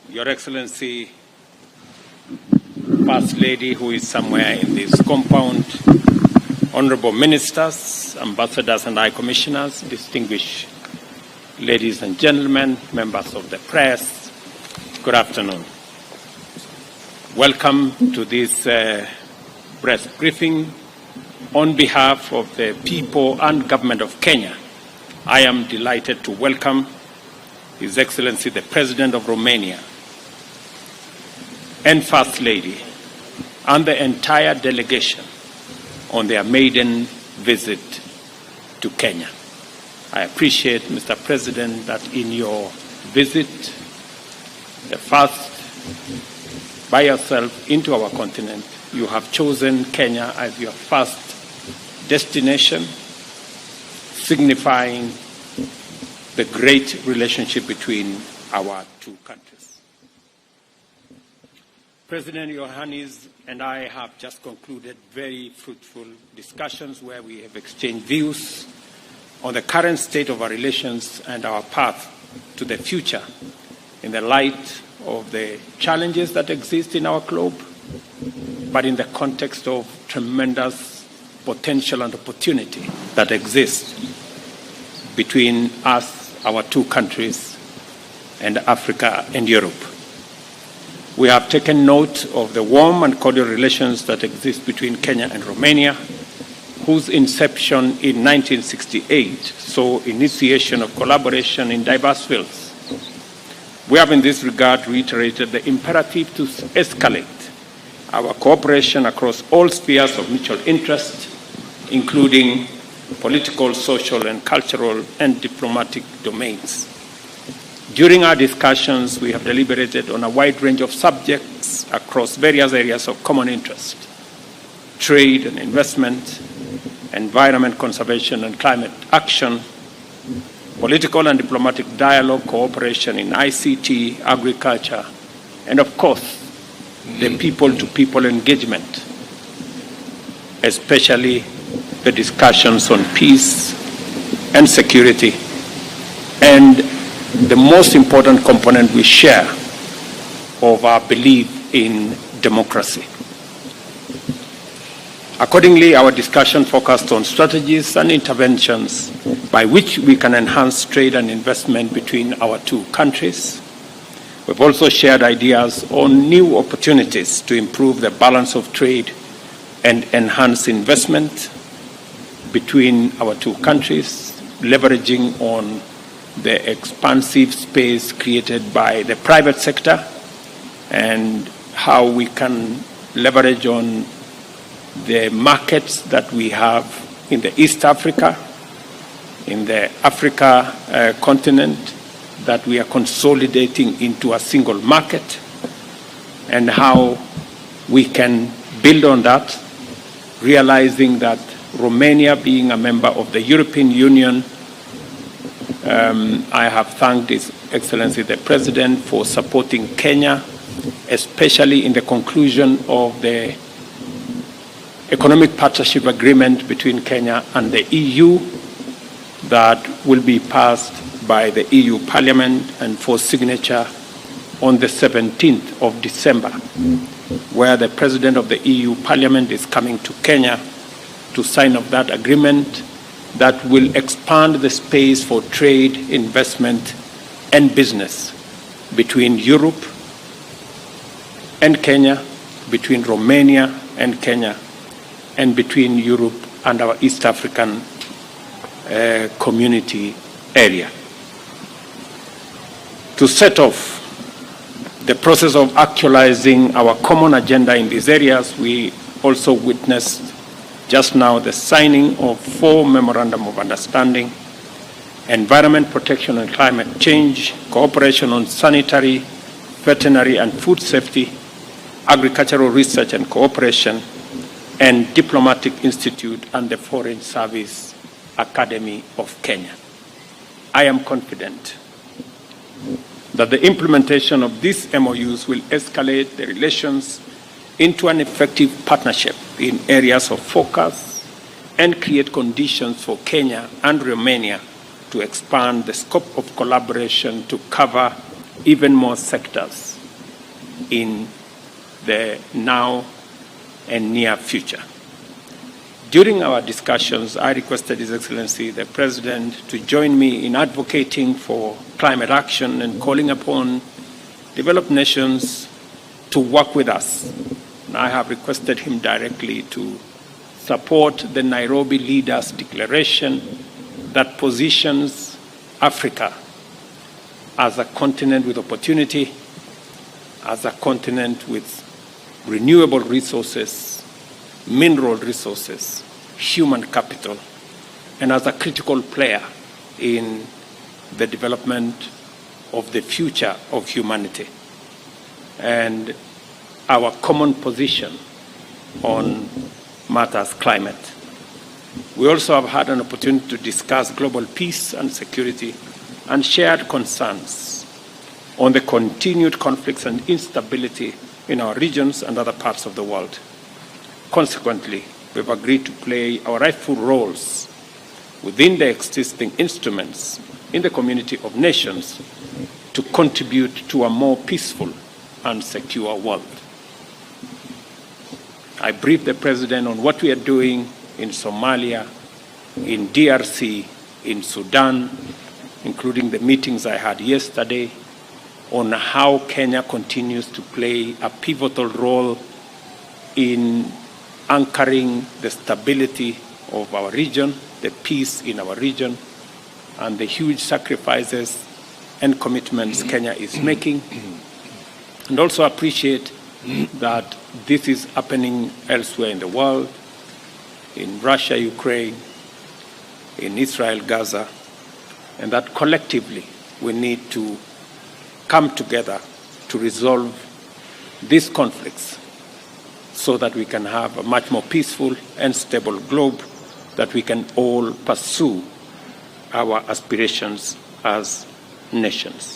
Your Excellency, First Lady, who is somewhere in this compound, honorable ministers, ambassadors and high commissioners, distinguished ladies and gentlemen, members of the press, good afternoon. Welcome to this press briefing on behalf of the people and government of Kenya. I am delighted to welcome His Excellency the President of Romania and First Lady and the entire delegation on their maiden visit to Kenya. I appreciate, Mr. President, that in your visit, the first by yourself into our continent, you have chosen Kenya as your first destination, signifying the great relationship between our two countries. President Iohannis and I have just concluded very fruitful discussions where we have exchanged views on the current state of our relations and our path to the future in the light of the challenges that exist in our globe, but in the context of tremendous potential and opportunity that exists between us, our two countries, and Africa and Europe. We have taken note of the warm and cordial relations that exist between Kenya and Romania, whose inception in 1968 saw initiation of collaboration in diverse fields. We have in this regard reiterated the imperative to escalate our cooperation across all spheres of mutual interest, including political, social, and cultural and diplomatic domains. During our discussions, we have deliberated on a wide range of subjects across various areas of common interest: trade and investment, environment conservation and climate action, political and diplomatic dialogue, cooperation in ICT, agriculture, and of course, the people-to-people engagement, especially the discussions on peace and security, and the most important component we share of our belief in democracy. Accordingly, our discussion focused on strategies and interventions by which we can enhance trade and investment between our two countries. We've also shared ideas on new opportunities to improve the balance of trade and enhance investment between our two countries, leveraging on the expansive space created by the private sector and how we can leverage on the markets that we have in the East Africa, in the Africa continent, that we are consolidating into a single market, and how we can build on that, realizing that Romania, being a member of the European Union, I have thanked His Excellency the President for supporting Kenya, especially in the conclusion of the Economic Partnership Agreement between Kenya and the EU that will be passed by the EU Parliament and for signature on the 17th of December, where the President of the EU Parliament is coming to Kenya to sign up that agreement that will expand the space for trade, investment, and business between Europe and Kenya, between Romania and Kenya, and between Europe and our East African community area. To set off the process of actualizing our common agenda in these areas, we also witnessed just now the signing of 4 memorandum of understanding: environment protection and climate change, cooperation on sanitary, veterinary and food safety, agricultural research and cooperation, and Diplomatic Institute and the Foreign Service Academy of Kenya. I am confident that the implementation of these MOUs will escalate the relations into an effective partnership in areas of focus and create conditions for Kenya and Romania to expand the scope of collaboration to cover even more sectors in the now and near future. During our discussions, I requested His Excellency the President to join me in advocating for climate action and calling upon developed nations to work with us. And I have requested him directly to support the Nairobi Leaders' Declaration that positions Africa as a continent with opportunity, as a continent with renewable resources, mineral resources, human capital, and as a critical player in the development of the future of humanity and our common position on matters climate. We also have had an opportunity to discuss global peace and security and shared concerns on the continued conflicts and instability in our regions and other parts of the world. Consequently, we've agreed to play our rightful roles within the existing instruments in the community of nations to contribute to a more peaceful and secure world. I briefed the President on what we are doing in Somalia, in DRC, in Sudan, including the meetings I had yesterday, on how Kenya continues to play a pivotal role in anchoring the stability of our region, the peace in our region, and the huge sacrifices and commitments Kenya is making. And also appreciate that this is happening elsewhere in the world, in Russia, Ukraine, in Israel, Gaza, and that collectively we need to come together to resolve these conflicts so that we can have a much more peaceful and stable globe that we can all pursue our aspirations as nations.